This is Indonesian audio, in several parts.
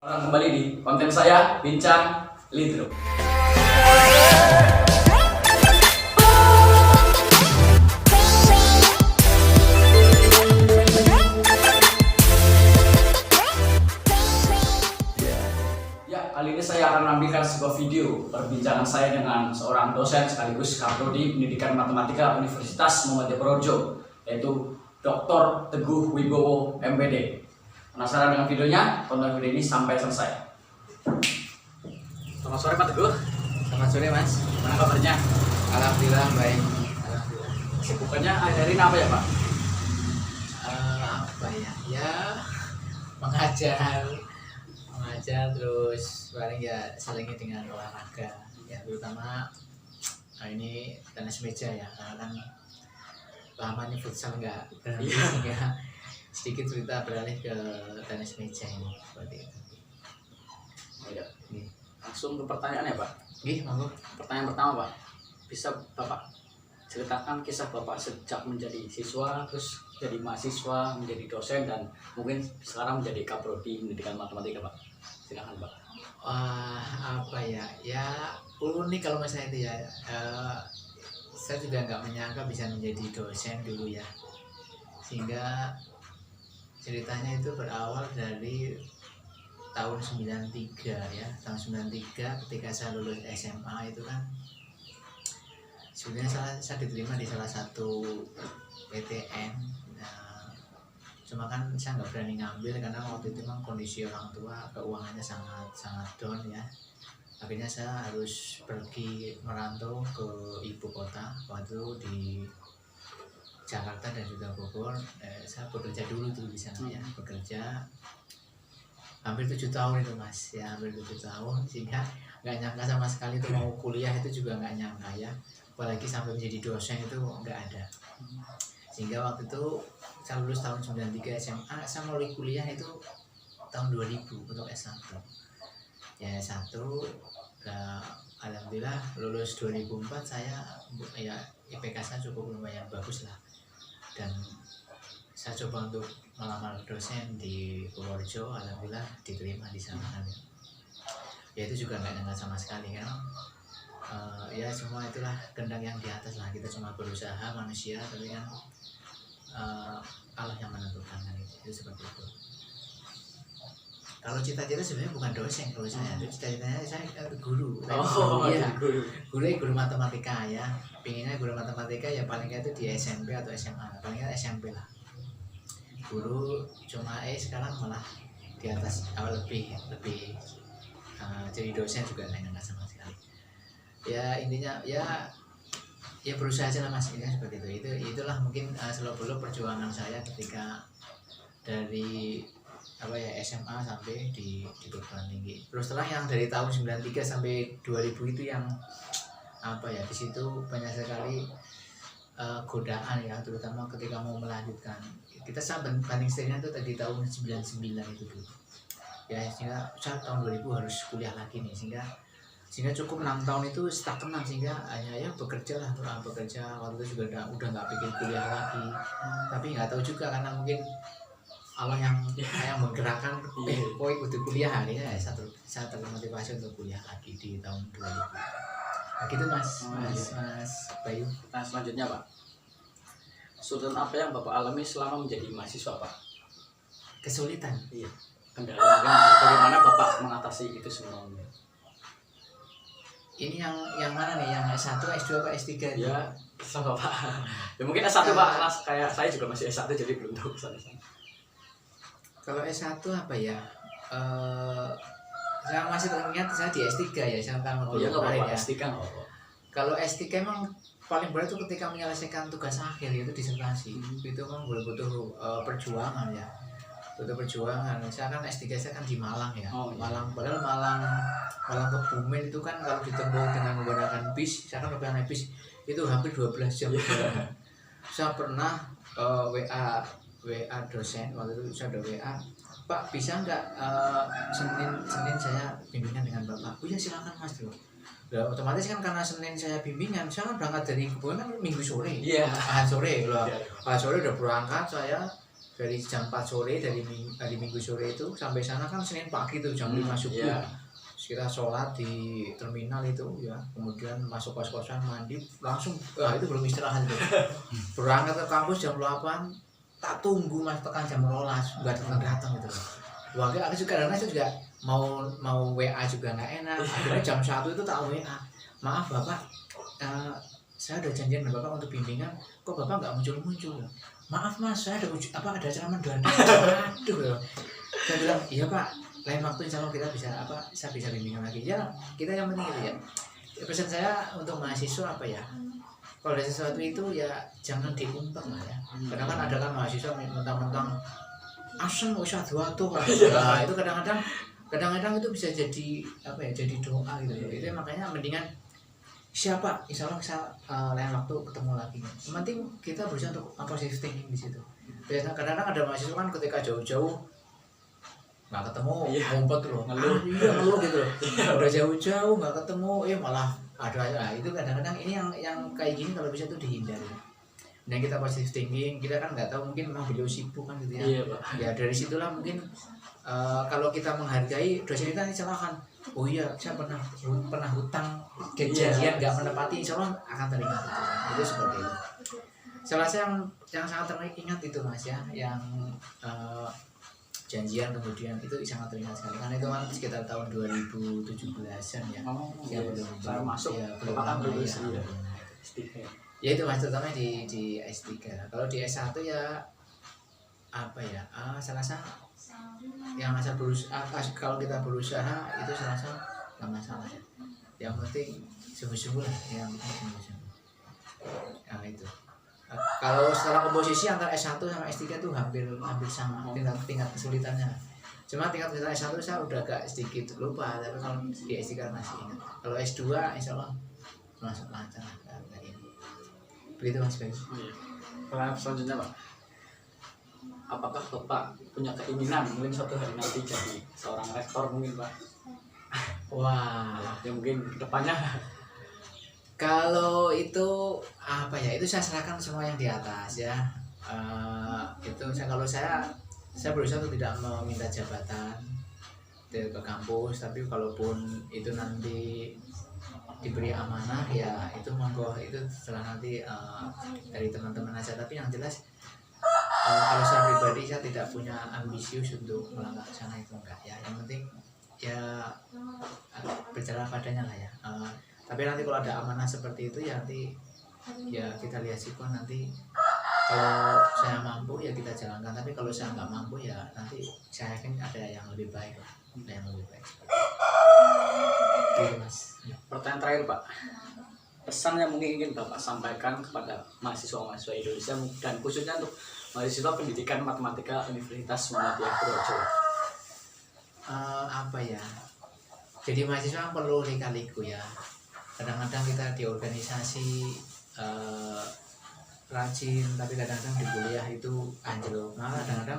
Orang kembali di konten saya Bincang Lidro. Ya, kali ini saya akan menampilkan sebuah video perbincangan saya dengan seorang dosen sekaligus Kaprodi Pendidikan Matematika Universitas Muhammadiyah Purworejo, yaitu Dr. Teguh Wibowo MPD. Penasaran dengan videonya? Tonton video ini sampai selesai. Selamat sore Pak Teguh. Selamat sore Mas. Gimana kabarnya? Alhamdulillah baik. Alhamdulillah. Kesibukannya hari ini apa ya Pak? Apa ya? Ya mengajar terus paling ya selingi dengan olahraga. Ya terutama ini tenis meja ya. Karena kan lama nih futsal nggak berhenti sehingga sedikit cerita beralih ke tenis meja ini seperti itu. Ya, langsung ke pertanyaan ya Pak. Monggo. Pertanyaan pertama Pak, bisa Bapak ceritakan kisah Bapak sejak menjadi siswa, terus jadi mahasiswa, menjadi dosen, dan mungkin sekarang menjadi Kaprodi Pendidikan Matematika Pak. Silakan Pak. Wah, apa ya? Ya unik kalau misalnya itu ya. Saya juga nggak menyangka bisa menjadi dosen dulu ya. Sehingga ceritanya itu berawal dari tahun 93 ya. Tahun 93 ketika saya lulus SMA itu kan sebenarnya saya diterima di salah satu PTN. Nah, cuma kan saya nggak berani ngambil karena waktu itu memang kondisi orang tua keuangannya sangat down ya. Akhirnya saya harus pergi merantau ke ibu kota, waktu di Jakarta dan juga Bogor. Saya bekerja dulu tuh di sana ya, bekerja hampir 7 tahun itu Mas ya, hampir 7 tahun, sehingga nggak nyangka sama sekali itu mau kuliah itu juga nggak nyangka ya, apalagi sampai menjadi dosen itu nggak ada. Sehingga waktu itu saya lulus tahun 93 SMA, saya mulai kuliah itu tahun 2000 untuk S1 ya. S1 alhamdulillah lulus 2004 saya ya, IPK saya cukup lumayan bagus lah, dan saya coba untuk melamar dosen di Purworejo. Alhamdulillah diterima di sana kan ya. Itu juga nggak nyangka sama sekali kan. Ya semua itulah kehendak yang di atas lah, kita cuma berusaha manusia, tapi kan Allah yang menentukan kan, itu seperti itu. Kalau cita-cita sebenarnya bukan dosen kalau saya, cita-citanya saya guru. Iya, guru matematika ya. Pinginnya guru matematika ya, paling nggak itu di SMP atau SMA, paling nggak SMP lah. Guru cuma sekarang malah di atas lebih jadi dosen juga nggak sama sekali. Ya intinya ya berusaha aja lah Mas, ini seperti itu. Itulah mungkin selebelum perjuangan saya ketika dari SMA sampai di perguruan tinggi. Terus setelah yang dari tahun 93 sampai 2000 itu yang di situ banyak sekali godaan ya, terutama ketika mau melanjutkan. Kita banding setirnya itu tadi tahun 99 itu dulu ya, sehingga saya tahun 2000 harus kuliah lagi nih, sehingga cukup 6 tahun itu stagnan, sehingga hanya ya bekerja waktu itu juga udah nggak pikir kuliah lagi. Tapi nggak tahu juga, karena mungkin Allah yang menggerakkan koi untuk kuliah, akhirnya ya saya termotivasi untuk kuliah lagi di tahun 2000. Nah, gitu Mas Bayu. Nah selanjutnya Pak, kesulitan apa yang Bapak alami selama menjadi mahasiswa Pak? Kesulitan? Iya. Kendala bagaimana Bapak mengatasi itu semua? Ini yang mana nih? Yang S1, S2, atau S3? Ya, sama Pak. Ya mungkin S1 Pak, kayak saya juga masih S1 jadi belum tahu sana. Kalau S1 apa ya? Saya masih teringat saya di S3 ya, saya kan kemarin ya. S3 Kalau S3 emang paling berat itu ketika menyelesaikan tugas akhir, yaitu disertasi. Itu kan butuh perjuangan ya. Butuh perjuangan. Saya kan S3 saya kan di Malang ya. Malang, padahal Malang ke Bumen itu kan kalau ditempuh dengan menggunakan bis, saya kan menggunakan bis itu hampir 12 jam. Saya pernah WA dosen, waktu itu saya ada WA, Pak bisa nggak Senin saya bimbingan dengan Bapak? Oh ya silakan Mas tuh. Ya, otomatis kan karena Senin saya bimbingan, saya kan berangkat dari Kebun kan Minggu sore. Iya. Ahad sore loh. Ahad sore udah berangkat saya dari jam 4 sore, dari Minggu sore itu sampai sana kan Senin pagi tuh jam 5 subuh. Iya. Terus kita sholat di terminal itu ya, kemudian masuk kos-kosan, mandi, langsung itu belum istirahat itu. Berangkat ke kampus jam 8, tak tunggu mas tekan jam 12 nggak datang gitu. Wah, aku juga kadang-kadang juga mau WA juga nggak enak. Akhirnya jam 1 itu tak WA, maaf bapak, saya udah janjian dengan bapak untuk bimbingan, kok bapak nggak muncul-muncul? Maaf mas, saya ada ada acara mendadak. Aduh, saya bilang iya pak, lain waktu insya Allah kita bisa saya bisa bimbingan lagi ya. Kita yang penting itu ya. Pesan saya untuk mahasiswa apa ya, kalau ada sesuatu itu ya jangan diumpet lah ya. Karena kan ada kan mahasiswa mentang-mentang asem usah dua tuh, nah itu kadang-kadang itu bisa jadi apa ya, jadi doa gitu. Itu makanya mendingan siapa, insya Allah bisa lain waktu ketemu lagi. Yang penting kita berusaha untuk positive thinking di situ. Biasanya kadang-kadang ada mahasiswa kan ketika jauh-jauh nggak ketemu, ngumpet loh, ngeluh gitu loh. Udah jauh-jauh nggak ketemu, malah ada itu kadang-kadang ini yang kayak gini kalau bisa tuh dihindari. Dan kita positive thinking, kita kan nggak tahu mungkin memang beliau sibuk kan gitu ya. Iya, Pak. Ya dari situlah mungkin kalau kita menghargai dosen kita ini silahkan. Oh iya, saya pernah hutang kejadian nggak menepati, insya Allah akan teringat itu seperti itu. Salah yang sangat teringat itu mas ya, yang janjian kemudian itu sangat teringat sekali karena itu kan sekitar tahun 2017-an ya. Ya belum saya masuk ya, belum kepatan lama dulu ya. sih ya. Ya itu mas, terutama di S3. Kalau di S1 ya apa ya, saya rasa yang asal berusaha, kalau kita berusaha itu saya rasa nggak masalah ya. Yang penting sungguh-sungguh lah, yang penting sungguh-sungguh. Nah itu. Kalau secara komposisi antara S1 sama S3 itu hampir sama tingkat kesulitannya. Cuma tingkat kesulitan S1 saya udah agak sedikit lupa, tapi kalau di S3 masih ingat. Kalau S2 insya Allah masuk lancar kayak ini. Begitu mas Bayu. Pertanyaan selanjutnya Pak, apakah Bapak punya keinginan mungkin suatu hari nanti jadi seorang rektor mungkin Pak? Wah, Ya mungkin kedepannya. kalau itu apa ya, itu saya serahkan semua yang di atas ya. Itu kalau saya berusaha untuk tidak meminta jabatan ke kampus, tapi kalaupun itu nanti diberi amanah ya itu monggo, itu setelah nanti dari teman-teman aja. Tapi yang jelas kalau saya pribadi saya tidak punya ambisius untuk melangkah ke sana, itu enggak ya. Yang penting ya berjalan padanya lah ya. Tapi nanti kalau ada amanah seperti itu ya nanti ya kita lihat sikon nanti. Kalau saya mampu ya kita jalankan, tapi kalau saya nggak mampu ya nanti saya yakin ada yang lebih baik lah, ada yang lebih baik. Gitu mas. Pertanyaan terakhir Pak, pesan yang mungkin ingin Bapak sampaikan kepada mahasiswa-mahasiswa Indonesia dan khususnya untuk mahasiswa pendidikan matematika Universitas Muhammadiyah Purworejo. Apa ya? Jadi mahasiswa perlu lika-liku ya. Kadang-kadang kita di organisasi rajin, tapi kadang-kadang di kuliah itu anjlok. Nah, kadang-kadang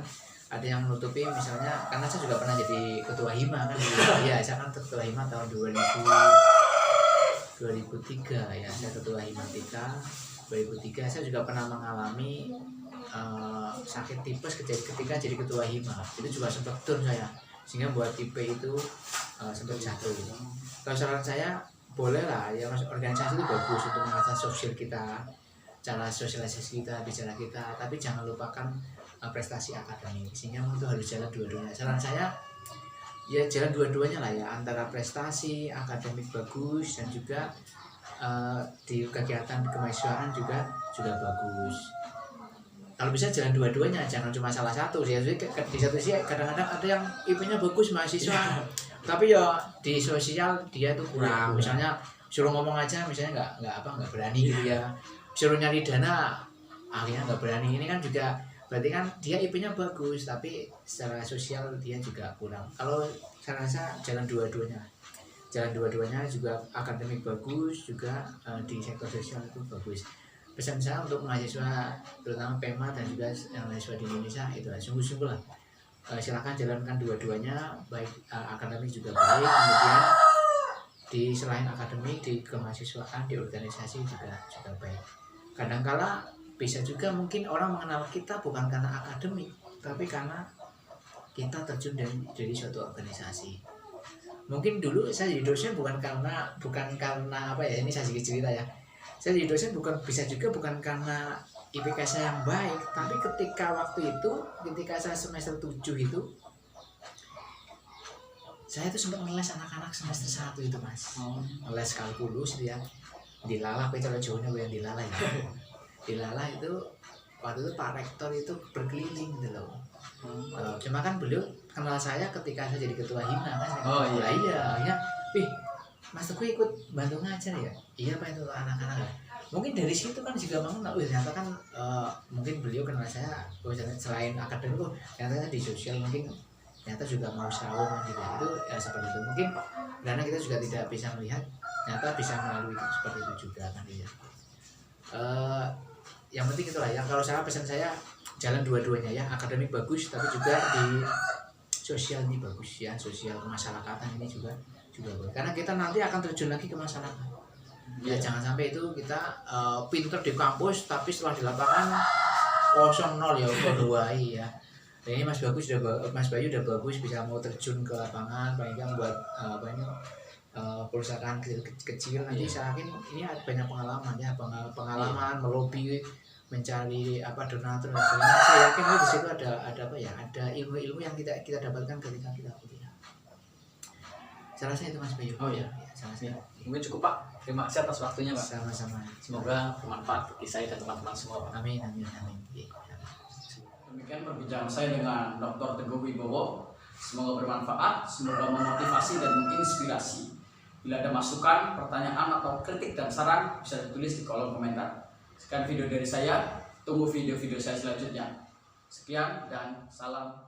ada yang menutupi, misalnya karena saya juga pernah jadi ketua hima kan. Iya, saya kan ketua hima tahun 2003 ya. Saya ketua himatika 2003. Saya juga pernah mengalami sakit tipes ketika jadi ketua hima. Itu juga sempat turun saya, sehingga buat tipe itu sempat jatuh. Kalau saran saya boleh lah ya, masuk organisasi itu bagus untuk mengasah sosial kita, cara sosialisasi kita, bicara kita, tapi jangan lupakan prestasi akademik, sehingga itu harus jalan dua-duanya. Saran saya ya jalan dua-duanya lah ya, antara prestasi akademik bagus dan juga di kegiatan kemahasiswaan juga bagus. Kalau bisa jalan dua-duanya, jangan cuma salah satu. Di satu sisi kadang-kadang ada yang IP-nya bagus mahasiswa, tapi ya di sosial dia tuh kurang. Misalnya suruh ngomong aja, misalnya nggak berani gitu ya. Suruh nyari dana, akhirnya nggak berani. Ini kan juga berarti kan dia IP-nya bagus, tapi secara sosial dia juga kurang. Kalau saya rasa jalan dua-duanya. Jalan dua-duanya juga akademik bagus, juga di sektor sosial itu bagus. Pesan saya untuk mahasiswa terutama PEMA dan juga yang mahasiswa di Indonesia itu sungguh-sungguh lah, silakan jalankan dua-duanya, baik akademik juga baik, kemudian di selain akademik di kemahasiswaan di organisasi juga baik. Kadangkala bisa juga mungkin orang mengenal kita bukan karena akademik, tapi karena kita terjun dari suatu organisasi. Mungkin dulu saya jadi dosen bukan karena apa ya, ini saya sedikit cerita ya. Saya jadi dosen bisa juga bukan karena IPK saya yang baik, tapi ketika waktu itu, ketika saya semester 7 itu, saya tuh sempat ngeles anak-anak semester 1 itu Mas. Ngeles kalkulus itu ya. Dilala, apa cara jauhnya yang dilala ya. Dilala itu waktu itu Pak Rektor itu berkeliling gitu loh. Cuma kan beliau kenal saya ketika saya jadi ketua himna kan. Iya. Wih, Mas Teguh ikut bantu ngajar ya? Iya Pak, itu anak-anak ya. Mungkin dari situ kan juga mau ternyata kan mungkin beliau kenal saya selain akademik ternyata di sosial mungkin ternyata juga mau saung gitu. Itu ya seperti itu. Mungkin karena kita juga tidak bisa melihat ternyata bisa melalui seperti itu juga kan ya. Yang penting itulah ya, kalau saya pesan saya jalan dua-duanya ya, akademik bagus tapi juga di sosial ini bagus ya, sosial kemasyarakatan ini juga bagus. Karena kita nanti akan terjun lagi ke masyarakat. Ya jangan sampai itu kita pinter di kampus tapi setelah di lapangan 0 ya, berdoai ya. Dan ini Mas Bayu udah bagus bisa mau terjun ke lapangan, paling nggak buat perusahaan kecil nanti saya yakin ini ada banyak pengalaman ya, pengalaman melobi, mencari donatur dan sebagainya. Saya yakin di situ ada apa ya, ada ilmu-ilmu yang kita dapatkan ketika kita kuliah. Saya rasa itu Mas Bayu. Ya, sama-sama. Mungkin cukup Pak. Terima kasih atas waktunya Pak. Sama-sama. Semoga bermanfaat bagi saya dan teman-teman semua Pak. Amin. Demikian perbincangan saya dengan Dr. Teguh Wibowo. Semoga bermanfaat, semoga memotivasi dan menginspirasi. Bila ada masukan, pertanyaan atau kritik dan saran bisa ditulis di kolom komentar. Sekian video dari saya, tunggu video-video saya selanjutnya. Sekian dan salam